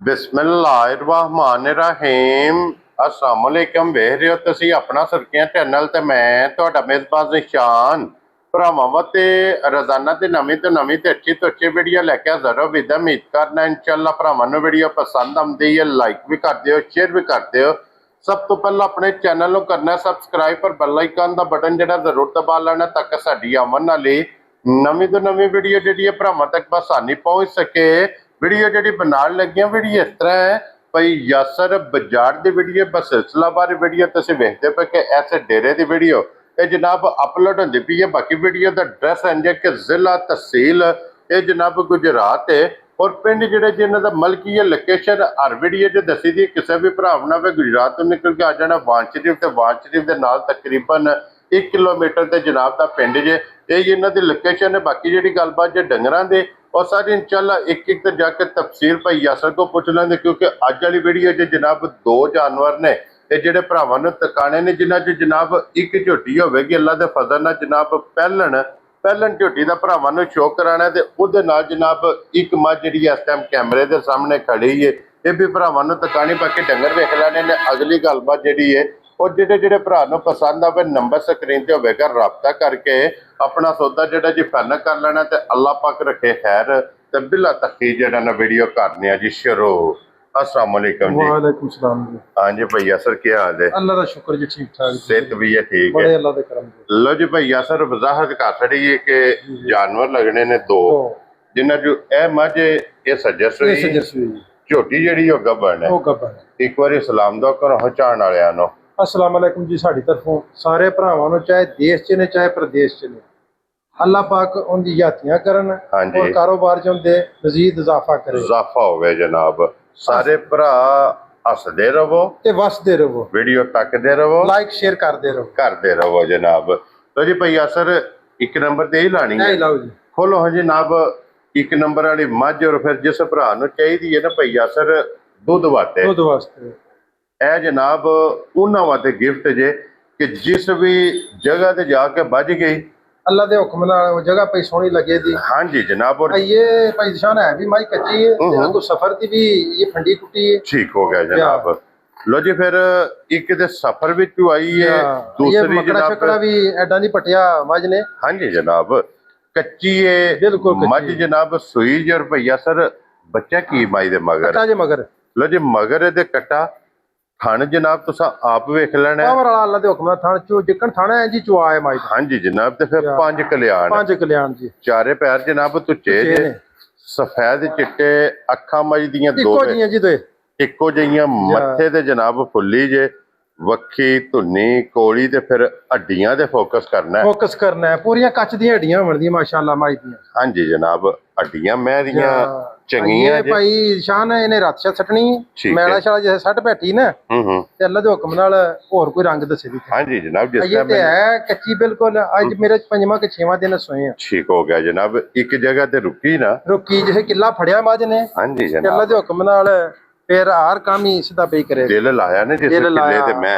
बिस्मिल्लाहिर्रहमानिर्रहीम अस्सलाम वालेकुम। वेख रहे हो तुसी अपना सुर्खियां चैनल ते मैं तुहाडा मेज़बान निशान भरावां ते रोजाना की नवीं तो नवीं ते अच्छी वीडियो लैके हाजिर हो। विद उम्मीद करना इंशाअल्लाह भरावां नूं वीडियो पसंद आउंदी है, लाइक भी कर दिओ, शेयर भी कर दिओ। सब तो पहला अपने चैनल नूं करना सबसक्राइब पर बेल आइकन दा बटन जिहड़ा जरूर दबा लेना ताकि साडी आवन वाली नवीं तो नवीं वीडियो जिहड़ी है भरावां तक बसानी पहुंच सके। वीडियो जी बनाने लगी वीडियो इस तरह है भाई यासर बाजार की वीडियो बस सिलसिलावार वीडियो तुम वेखते पे कि ऐसे डेरे की वीडियो ये जनाब अपलोड होती पी है। बाकी वीडियो का एड्रैस है कि जिला तहसील ये जनाब गुजरात है और पिंड जोड़े जिन्हों का मलकी है लोकेशन हर वीडियो च दसी दी। किसी भी भरा ना वे गुजरात तो निकल के आ जाना वान शरीफ तो वान शरीफ के नाल तकरीबन 1 किलोमीटर से जनाब का पिंड जे ये इन्हों की लोकेशन है। बाकी जी गलबात जो डंगर के और सारी इंशाल्लाह एक एक जाके तफसीर भाई यासर को पूछ लेंगे क्योंकि अज वाली वीडियो च जनाब 2 जानवर ने जोड़े भरावां नूं तकाने ने जिन्हां च जनाब एक झोटी होगी अल्लाह के फजल नाल जनाब पहलन झोटी का भरावां नूं शो कराना ते उहदे नाल जनाब एक मझ जिहड़ी इस टाइम कैमरे के सामने खड़ी है ये भी भरावां नूं तकानी। बाकी डंगर वेख लेने ने। अगली गलबात जिहड़ी है और जोड़े भरा नूं पसंद आवे नंबर स्क्रीन ते होवेगा राबता करके अपना सौदा जोड़ा जी फाइनल कर लेना ते अल्लाह पाक रखे खैर ते बिला तखी जोड़ा ना वीडियो करने जी शुरू। अस्सलाम वालेकुम जी। वालेकुम सलाम जी। हाँ जी भैया सर क्या हाल है? अल्लाह का शुक्र जी, ठीक ठाक जी। सेहत भी है ठीक बड़े है? अल्लाह के करम जी। लो जी भैया सर वजाहत कर छड़ी है कि जानवर लगने ने 2 तो जिन्हां जो ए मझ ये सज्जर ये सुई सजर सुई जी, झोटी जिहड़ी ओ गब्बन है। वो गब्बन है। एक बार सलाम दो करो चाहण वालियां नूं। अस्सलाम वालेकुम जी। साडी तरफों सारे भरावां नूं चाहे देश च ने चाहे प्रदेश च ने अल्लाह पाक उनकी यातियां करन हाँ जी और कारोबार च उनदे मजीद इजाफा करे। इजाफा होवे जनाब। सारे भरा हसदे रहो ते वसदे रहो, वीडियो तकदे रहो, लाइक शेयर करदे रहो। करते रहो जनाब। तो जी भैया सर एक नंबर ते ही लानी है। नहीं लाओ जी। खोलो हाँ जनाब एक नंबर वाली मझ और फिर जिस भरा नूं चाहिदी है ना भैया सर दुध वास्ते दूध वास्ते ए जनाब उन्हां वास्ते गिफ्ट जे कि जिस भी जगह ते जाके बज गई अल्लाह के हुक्म नाल वो जगह पई सोहनी लगे दी। हाँ जी जनाब। और ये भाई निशान है भी माई कच्ची है ते अगों सफर दी भी ये फंडी कुटी है। ठीक हो गया जनाब। लो जी फिर एक दे सफर भी आई है दूसरी ये मकड़ा जनाब शकड़ा भी एडा नहीं पटिया मझ ने। हाँ जी जनाब कच्ची है बिल्कुल मझ जनाब सुई जी। और भैया सर बच्चा की माई दे मगर कट्टा जे मगर। लो जी मगर ए कट्टा थन जनाब तुसा आप वेख लेना है। पावर वाला अल्लाह दे हुक्म नाल थन चो जिकन थाना है जी चुआ है माई। हाँ जी जनाब ते फिर 5 कल्याण 5 कल्याण जी। चारे पैर जनाब तुचे जे सफेद चिट्टे अखा मई दियां दो इको जियां जी दे इको जिहियां मत्थे ते जनाब फुल्ली जे वक्खी धुन्नी कोली ते फिर हड्डियां ते फोकस करना है। फोकस करना है पूरियां कच दी हड्डियां बनदियां माशाअल्लाह माई दियां। हाँ जी जनाब हड्डियां मैं दियां ये चंगियां जे। भाई शान है इन्हें रात सटनी मैला शाला जैसे सट बैठी ना ते अल्लाह दे हुक्म नाल और कोई रंग दसे दी। हाँ जी जनाब जिस ये ते है कच्ची बिल्कुल। आज मेरे 5वां के 6वां दिन सोए हैं। ठीक हो गया जनाब। एक जगह ते रुकी ना रुकी जैसे किला फड़िया मझ ने। हाँ जी अल्लाह जनाब दे हुक्म नाल फिर हर काम ही सीधा पे करे। दिल लाया ने जिस किले ते मैं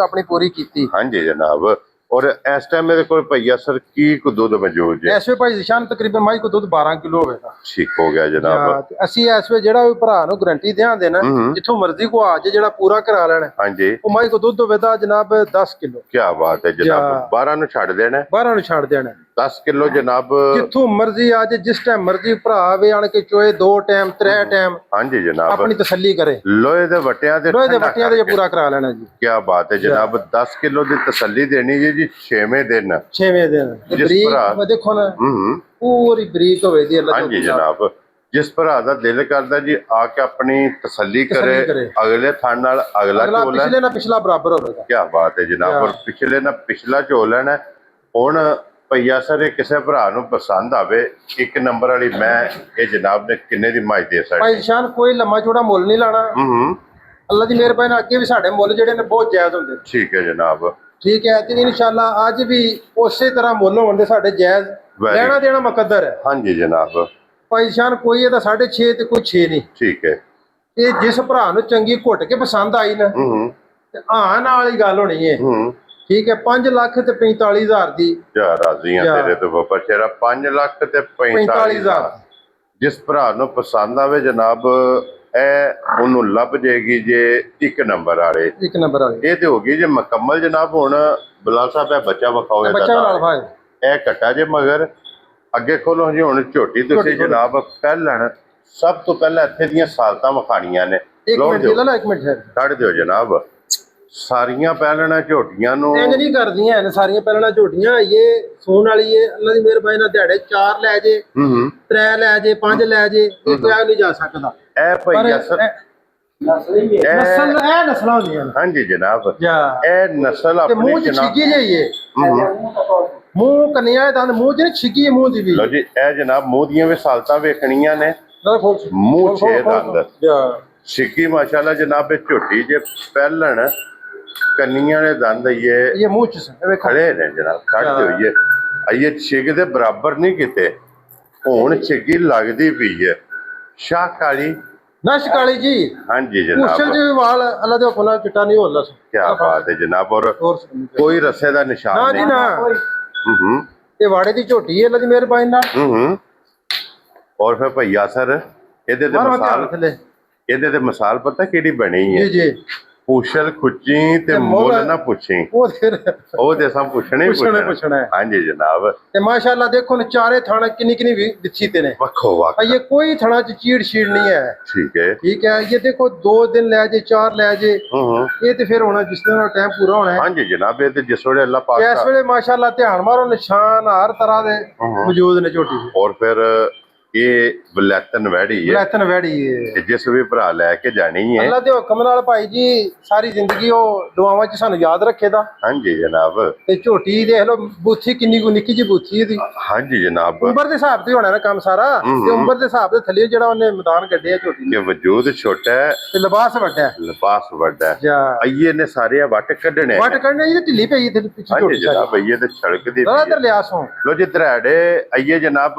अपनी पूरी की। हाँ जी जनाब। और इस टाइम मेरे को भैया सर की को दूध मौजूद है? इस वे भाई निशान तकरीबन माई को दूध 12 किलो होगा। ठीक हो गया जनाब। ਅਸੀਂ ਇਸ ਵੇ ਜਿਹੜਾ ਵੀ ਭਰਾ ਨੂੰ ਗਰੰਟੀ ਦਿਆਂਦੇ ਨਾ ਜਿੱਥੋਂ ਮਰਜ਼ੀ ਕੋ ਆ ਜੇ ਜਿਹੜਾ ਪੂਰਾ ਕਰਾ ਲੈਣਾ। हाँ जी ਉਹ ਮਾਈ ਕੋ ਦੁੱਧ ਹੋਵੇਦਾ ਜਨਾਬ 10 ਕਿਲੋ। क्या बात है जनाब। 12 ਨੂੰ ਛੱਡ ਦੇਣਾ 12 ਨੂੰ ਛੱਡ ਦੇਣਾ 10 ਕਿਲੋ ਜਨਾਬ। ਜਿੱਥੋਂ ਮਰਜ਼ੀ ਆ ਜੇ ਜਿਸ ਟਾਈਮ ਮਰਜ਼ੀ ਭਰਾ ਆਵੇ ਆਣ ਕੇ ਚੋਏ 2 ਟਾਈਮ 3 ਟਾਈਮ हाँ जी जनाब ਆਪਣੀ ਤਸੱਲੀ ਕਰੇ। लोहे दे वटियां ते ਲੋਹੇ ਦੇ ਵੱਟੀਆਂ ਤੇ ਪੂਰਾ ਕਰਾ ਲੈਣਾ ਜੀ। क्या बात है जनाब। 10 किलो की तसल्ली देनी है जी 6वें दिन 6ਵੇਂ ਦਿਨ ਬਰੀਕ ਦੇਖੋ ਨਾ ਪੂਰੀ ਬਰੀਕ ਹੋਵੇ ਦੀ ਅੱਲਾਹ। हाँ जी जनाब जिस भरा दा दिल करदा जी आके अपनी तसल्ली करे अगले थान नाल अगला झोल पिछले ना पिछला बराबर होवेगा। क्या बात है जनाब। और पिछले ना पिछला झोल है हुण भैया सर किसी भरा नूं पसंद आवे एक नंबर वाली मैं ये जनाब ने किन्ने दी माई दे सकदी? भाई शान कोई लम्मा चौड़ा मुੱਲ नहीं लाना। अल्लाह की मेहरबानी अगे भी साडे मुੱਲ ਜਿਹੜੇ ਨੇ बहुत जायज ਹੁੰਦੇ। ठीक है जनाब। ठीक है ते इंशाल्लाह आज भी उसी तरह मुੱਲ होंदे साडे जायज लेना देना मुकद्दर है। हाँ जी जनाब। भाई शान कोई ਇਹਦਾ 6.5 ਤੇ ਕੋਈ 6 नहीं। ठीक है ਇਹ ਜਿਸ ਭਰਾ ਨੂੰ ਚੰਗੀ ਘੁੱਟ ਕੇ ਪਸੰਦ ਆਈ ਨਾ ਤੇ ਹਾਂ ਨਾਲ ਹੀ ਗੱਲ ਹੋਣੀ ਹੈ। ठीक है 5 ਲੱਖ ਤੇ 45,000 ਦੀ जा राजी हां तेरे तो बाबा शेरा 5 ਲੱਖ ਤੇ 45,000 जिस भरा नूं पसंद आवे जनाब ਇਹ ਉਹਨੂੰ ਲੱਭ ਜਾਏਗੀ ਜੇ 1 ਨੰਬਰ ਵਾਲੇ। 1 ਨੰਬਰ ਵਾਲੀ ਇਹ ਤੇ ਹੋ ਗਈ ਜੇ ਮੁਕੰਮਲ ਜਨਾਬ। ਹੁਣ ਬਲਾਲ ਸਾਹਿਬ ਇਹ ਬੱਚਾ ਵਿਖਾਓ ਇਹਦਾ ਬੱਚਾ ਨਾਲ ਨਾਲ। ਭਾਈ ਇਹ ਕੱਟਾ ਜੇ ਮਗਰ ਅੱਗੇ ਖੋਲੋ ਜੀ। ਹੁਣ ਝੋਟੀ ਤੁਸੀਂ ਜਨਾਬ ਪਹਿਲਣ ਸਭ ਤੋਂ ਪਹਿਲਾਂ ਇੱਥੇ ਦੀਆਂ ਸਾਲਤਾਂ ਵਿਖਾਣੀਆਂ ਨੇ। 1 ਮਿੰਟ ਜੀ ਲਾ 1 ਮਿੰਟ ਹੈ ਕੱਢ ਦਿਓ ਜਨਾਬ। ਸਾਰੀਆਂ ਪਹਿਲਣਾ ਝੋਟੀਆਂ ਨੂੰ ਇੰਜ ਨਹੀਂ ਕਰਦੀਆਂ ਨੇ ਸਾਰੀਆਂ ਪਹਿਲਾਂ ਝੋਟੀਆਂ। ਇਹ ਸੂਣ ਵਾਲੀ ਏ, ਅੱਲਾ ਦੀ ਮਿਹਰਬਾਨੀ ਨਾਲ ਦਿਹਾੜੇ 4 ਲੈ ਜੇ, 3 ਲੈ ਜੇ, 5 ਲੈ ਜੇ, ਇਹ ਕੋਈ ਨਹੀਂ ਜਾ ਸਕਦਾ। ਇਹ ਪਰ ਭਈ ਅਸਲ ਨਸਲ ਇਹ ਨਸਲਾਂ ਹੁੰਦੀਆਂ ਨੇ। ਹਾਂਜੀ ਜਨਾਬ। ਜਾ ਇਹ ਨਸਲ ਤੇ ਆਪਣੀ ਮੂੰਹ ਚ ਜਨਾਬ। ਛਿੱਗੀ ਜਾਈਏ, ਮੂੰਹ ਕੰਨਿਆ ਦੰਦ ਮੂੰਹ ਚ ਛਿੱਗੀ ਮੂੰਹ ਦੀ ਵੀ। ਲੋ ਜੀ ਇਹ ਜਨਾਬ ਮੂੰਹ ਦੀਆਂ ਵੀ ਸਾਲਤਾਂ ਵੇਖਣੀਆਂ ਨੇ। ਮੂੰਹ 6 ਦੰਦ ਛਿੱਗੀ ਮਾਸ਼ਾਅੱਲਾ ਜਨਾਬ। ਇਹ ਝੋਟੀ ਜੇ ਪਹਿਲਣ ਕੰਨੀਆਂ ਨੇ ਦੰਦ ਇਹ ਮੂੰਹ ਚ ਵੇਖੋ ਖੜੇ ਨੇ ਜਨਾਬ। ਕੱਢ ਦਿਓ ਇਹ ਛਿੱਗ ਦੇ ਬਰਾਬਰ ਨਹੀਂ ਕਿਤੇ। ਹੁਣ ਛਿੱਗੀ ਲੱਗਦੀ ਪਈ ਹੈ। ਸ਼ਾਹ ਕਾਲੀ ਨਸ਼ ਕਾਲੀ ਜੀ। ਹਾਂਜੀ ਉਸਲ ਜਨਾਬ। ਜੀ ਵਾਲ ਅੱਲਾ ਦੇ ਹੁਕਮ ਨਾਲ ਚਿੱਟਾ ਨਹੀਂ ਹੋਣਾ। ਕੀ ਬਾਤ ਹੈ ਜਨਾਬ। ਔਰ ਕੋਈ ਰਸੇ ਦਾ ਨਿਸ਼ਾਨ ਨਾ ਜੀ ਨਹੀਂ। ਨਾ ਇਹ ਵਾੜੇ ਦੀ ਝੋਟੀ ਹੈ ਅੱਲਾ ਦੀ ਮਿਹਰਬਾਨੀ ਨਾਲ। ਔਰ ਫਿਰ ਭਈਆ ਸਰ ਇਹਦੇ ਤੇ ਮਿਸਾਲ ਪਤਾ ਕਿਹੜੀ ਬਣੀ ਹੈ? ਜੀ ਜੀ ਪੁੱਛਲ ਖੁੱਚੀ ਤੇ ਮੁੱਲ ਨਾ ਪੁੱਛੀ। ਉਹ ਫਿਰ ਉਹ ਤੇ ਸਭ ਪੁੱਛਣੇ ਪੁੱਛਣਾ ਹੈ। ਹਾਂਜੀ ਜਨਾਬ। ਤੇ ਮਾਸ਼ਾਅੱਲਾ ਦੇਖੋ ਨਾ ਚਾਰੇ ਥਾਣਾ ਕਿੰਨੀ ਕਿੰਨੀ ਵਿੱਚੀ ਤੇ ਨੇ। ਵੱਖੋ ਵੱਖ। ਇਹ ਕੋਈ ਥਾਣਾ ਚ ਚੀੜ ਛੀੜ ਨਹੀਂ ਹੈ। ਠੀਕ ਹੈ ਠੀਕ ਹੈ। ਇਹ ਦੇਖੋ 2 ਦਿਨ ਲੈ ਜੇ 4 ਲੈ ਜੇ ਇਹ ਤੇ ਫਿਰ ਹੋਣਾ ਜਿਸ ਦਿਨ ਟਾਈਮ ਪੂਰਾ ਹੋਣਾ ਹੈ। ਹਾਂਜੀ ਜਨਾਬ। ਇਹ ਤੇ ਜਿਸ ਵੇਲੇ ਅੱਲਾਹ ਪਾਕ ਇਸ ਵੇਲੇ ਮਾਸ਼ਾਅੱਲਾ ਧਿਆਨ ਮਾਰੋ ਨਿਸ਼ਾਨ ਹਰ ਤਰ੍ਹਾਂ ਦੇ ਮੌਜੂਦ ਨੇ ਝੋਟੀ ਦੇ। ਔਰ ਫਿਰ ਇਹ ਬਲੈਤਨ ਵੈੜੀ ਹੈ। ਬਲੈਤਨ ਵੈੜੀ ਹੈ। ਜਿਸ ਵੀ ਭਰਾ ਲੈ ਕੇ ਜਾਣੀ ਹੈ ਅੱਲਾ ਦੇ ਹੁਕਮ ਨਾਲ ਭਾਈ ਜੀ ਸਾਰੀ ਜ਼ਿੰਦਗੀ ਉਹ ਦੁਆਵਾਂ 'ਚ ਸਾਨੂੰ ਯਾਦ ਰੱਖੇਦਾ। ਹਾਂਜੀ ਜਨਾਬ। ਤੇ ਝੋਟੀ ਦੇਖ ਲਓ ਬੂਥੀ ਕਿੰਨੀ ਕੁ ਨਿੱਕੀ ਜਿਹੀ ਬੂਥੀ ਇਹਦੀ। ਹਾਂਜੀ ਜਨਾਬ। ਉਮਰ ਦੇ ਹਿਸਾਬ ਤੇ ਹੋਣਾ ਨਾ ਕੰਮ ਸਾਰਾ। ਤੇ ਉਮਰ ਦੇ ਹਿਸਾਬ ਦੇ ਥੱਲੇ ਜਿਹੜਾ ਉਹਨੇ ਮੈਦਾਨ ਕੱਢਿਆ ਝੋਟੀ ਨੇ। ਇਹ ਵਜੂਦ ਛੋਟਾ ਹੈ ਤੇ ਲਿਬਾਸ ਵੱਡਾ ਹੈ। ਲਿਬਾਸ ਵੱਡਾ ਹੈ। ਜਾ ਅਈਏ ਨੇ ਸਾਰੇ ਵੱਟ ਕੱਢਣੇ ਵੱਟ ਕੱਢਣੇ ਇਹ ਢਿੱਲੀ ਪਈ ਤੇ ਪਿੱਛੇ ਹਾਂਜੀ ਝੋਟੀ ਜਨਾਬ। ਅਈਏ ਤੇ ਛੜਕਦੀ ਸਾਰਾ ਇਧਰ ਲਿਆ ਸੋ ਲੋ ਜੀ ਧਰਾੜੇ ਅਈਏ ਜਨਾਬ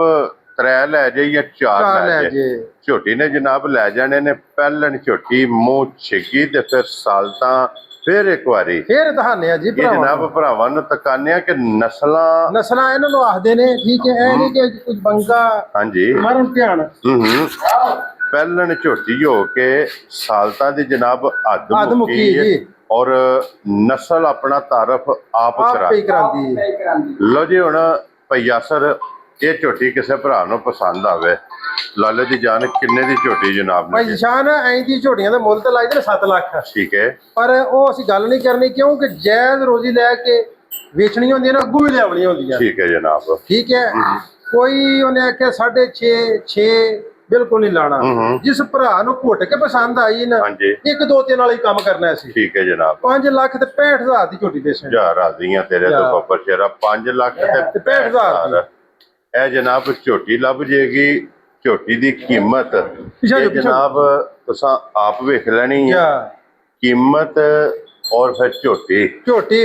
3 ਲੈ ਜਾਏ ਜਾਂ 4 ਲੈ ਜਾਏ। ਝੋਟੀ ਨੇ ਜਨਾਬ ਲੈ ਜਾਣੇ ਨੇ ਪਹਿਲਣ ਝੋਟੀ ਮੂੰਹ ਛਿੱਗੀ ਤੇ ਫਿਰ ਸਾਲਤਾਂ ਫਿਰ ਇੱਕ ਵਾਰੀ ਫੇਰ ਦਹਾਨੇ ਆ ਜੀ ਇਹ ਜਨਾਬ ਭਰਾਵਾਂ ਨੂੰ ਤਕਾਨਿਆ ਕਿ ਨਸਲਾਂ ਇਹਨਾਂ ਨੂੰ ਆਖਦੇ ਨੇ। ਠੀਕ ਹੈ। ਇਹ ਨਹੀਂ ਕਿ ਕੁਝ ਬੰਗਾ ਹਾਂਜੀ ਮਾਰਨ ਧਿਆਨ ਪਹਿਲਣ ਝੋਟੀ ਹੋ ਕੇ ਸਾਲਤਾਂ ਦੀ ਜਨਾਬ ਹੱਦ ਮੁੱਕੀ ਜੀ। ਔਰ ਨਸਲ ਆਪਣਾ ਤਾਰਫ ਆਪ ਕਰਾਂਦੀ ਹੈ। ਲੋ ਜੀ ਹੁਣ ਭਈਆ ਸਰ ਇਹ ਝੋਟੀ ਕਿਸੇ ਭਰਾ ਨੂੰ ਪਸੰਦ ਆਵੇ ਲਾਲੇ ਦੀ ਜਾਨ ਕਿੰਨੇ ਦੀ ਝੋਟੀ ਜਨਾਬ ਨੇ? ਭਾਈ ਸ਼ਾਨ ਐਂ ਦੀ ਝੋਟੀਆਂ ਦਾ ਮੁੱਲ ਤਾਂ ਲੱਗਦੇ ਨੇ 7 ਲੱਖ। ਠੀਕ ਹੈ। ਪਰ ਉਹ ਅਸੀਂ ਗੱਲ ਨਹੀਂ ਕਰਨੀ ਕਿਉਂਕਿ ਜਾਇਜ਼ ਰੋਜ਼ੀ ਲੈ ਕੇ ਵੇਚਣੀ ਹੁੰਦੀ ਹੈ ਨਾ ਅੱਗੂ ਵੀ ਲਿਆਵਣੀ ਹੁੰਦੀਆਂ। ਠੀਕ ਹੈ ਜਨਾਬ। ਠੀਕ ਹੈ। ਕੋਈ ਉਹਨੇ ਆਖਿਆ 6.5 ਬਿਲਕੁਲ ਨਹੀਂ ਲਾਣਾ। ਜਿਸ ਭਰਾ ਨੂੰ ਘੁੱਟ ਕੇ ਪਸੰਦ ਆਈ ਨਾ 1 2 3 ਵਾਲੀ ਕੰਮ ਕਰਨਾ ਸੀ। ਠੀਕ ਹੈ ਜਨਾਬ। 5 ਲੱਖ ਤੇ 65,000 ਦੀ ਝੋਟੀ ਦੇ ਸੇ। ਜਾ ਰਾਜ਼ੀਆਂ ਤੇਰੇ ਤੋਂ ਬੱਬਰ ਸ਼ੇਰਾ 5 ਲੱਖ ਤੇ 65,000 ਇਹ ਜਨਾਬ ਝੋਟੀ ਲੱਭ ਜੇਗੀ। ਝੋਟੀ ਦੀ ਕੀਮਤ ਜਨਾਬ ਤੁਸੀਂ ਆਪ ਵੇਖ ਲੈਣੀ ਹੈ ਕੀਮਤ ਔਰ ਫਿਰ ਝੋਟੀ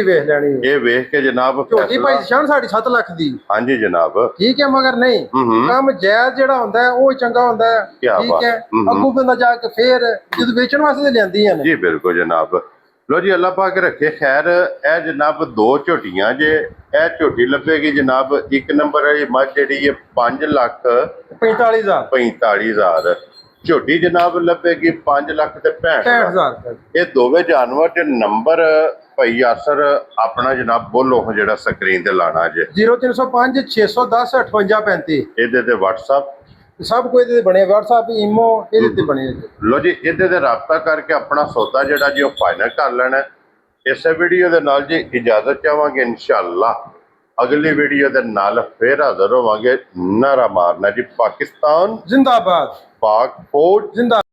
ਵੇਖ ਲੈਣੀ। ਇਹ ਵੇਖ ਕੇ ਜਨਾਬ ਝੋਟੀ ਭਾਈ ਸ਼ਾਨ ਸਾਡੀ 7 ਲੱਖ ਦੀ। ਹਾਂਜੀ ਜਨਾਬ। ਠੀਕ ਹੈ। ਮਗਰ ਨਹੀਂ ਕੰਮ ਜਾਇਜ਼ ਜਿਹੜਾ ਹੁੰਦਾ ਹੈ ਉਹ ਚੰਗਾ ਹੁੰਦਾ ਹੈ। ਠੀਕ ਹੈ। ਅੱਗੂ ਬੰਦਾ ਜਾ ਕੇ ਫੇਰ ਜਦੋਂ ਵੇਚਣ ਵਾਸਤੇ ਲਿਆਂਦੀਆਂ ਨੇ। ਜੀ ਬਿਲਕੁਲ ਜਨਾਬ। ਲੋ ਜੀ ਅੱਲਾਹ ਪਾਕ ਰੱਖੇ ਖੈਰ। ਇਹ ਜਨਾਬ 2 ਝੋਟੀਆਂ ਜੇ ਇਹ ਝੋਟੀ ਲੱਭੇਗੀ ਜਨਾਬ 1 ਨੰਬਰ ਵਾਲੀ ਮੱਝ ਜਿਹੜੀ ਹੈ 5,45,000 ਝੋਟੀ ਜਨਾਬ ਲੱਭੇਗੀ 5 ਲੱਖ ਤੇ 65,000। ਇਹ ਦੋਵੇਂ ਜਾਨਵਰ ਦੇ ਨੰਬਰ ਭਾਈ ਆਸਰ ਆਪਣਾ ਜਨਾਬ ਬੋਲੋ ਜਿਹੜਾ ਸਕਰੀਨ ਤੇ ਲਾਣਾ ਜੇ 0305 610 5835। ਇਹਦੇ ਤੇ WhatsApp ਸਭ ਕੁਝ ਇਹਦੇ ਬਣੇ। WhatsApp ਈਮੋ ਇਹਦੇ ਤੇ ਬਣੇ। ਲੋ ਜੀ ਇਹਦੇ ਤੇ ਰਾਬਤਾ ਕਰਕੇ ਆਪਣਾ ਸੌਦਾ ਜਿਹੜਾ ਜੀ ਉਹ ਫਾਈਨਲ ਕਰ ਲੈਣਾ। ਇਸੇ ਵੀਡੀਓ ਦੇ ਨਾਲ ਜੀ ਇਜਾਜ਼ਤ ਚਾਹਾਂਗੇ। ਇਨਸ਼ਾਅੱਲਾ ਅਗਲੀ ਵੀਡੀਓ ਦੇ ਨਾਲ ਫੇਰ ਹਾਜ਼ਰ ਹੋਵਾਂਗੇ। ਨਾਰਾ ਮਾਰਨਾ ਜੀ ਪਾਕਿਸਤਾਨ ਜ਼ਿੰਦਾਬਾਦ। ਪਾਕ ਫੌਜ ਜ਼ਿੰਦਾ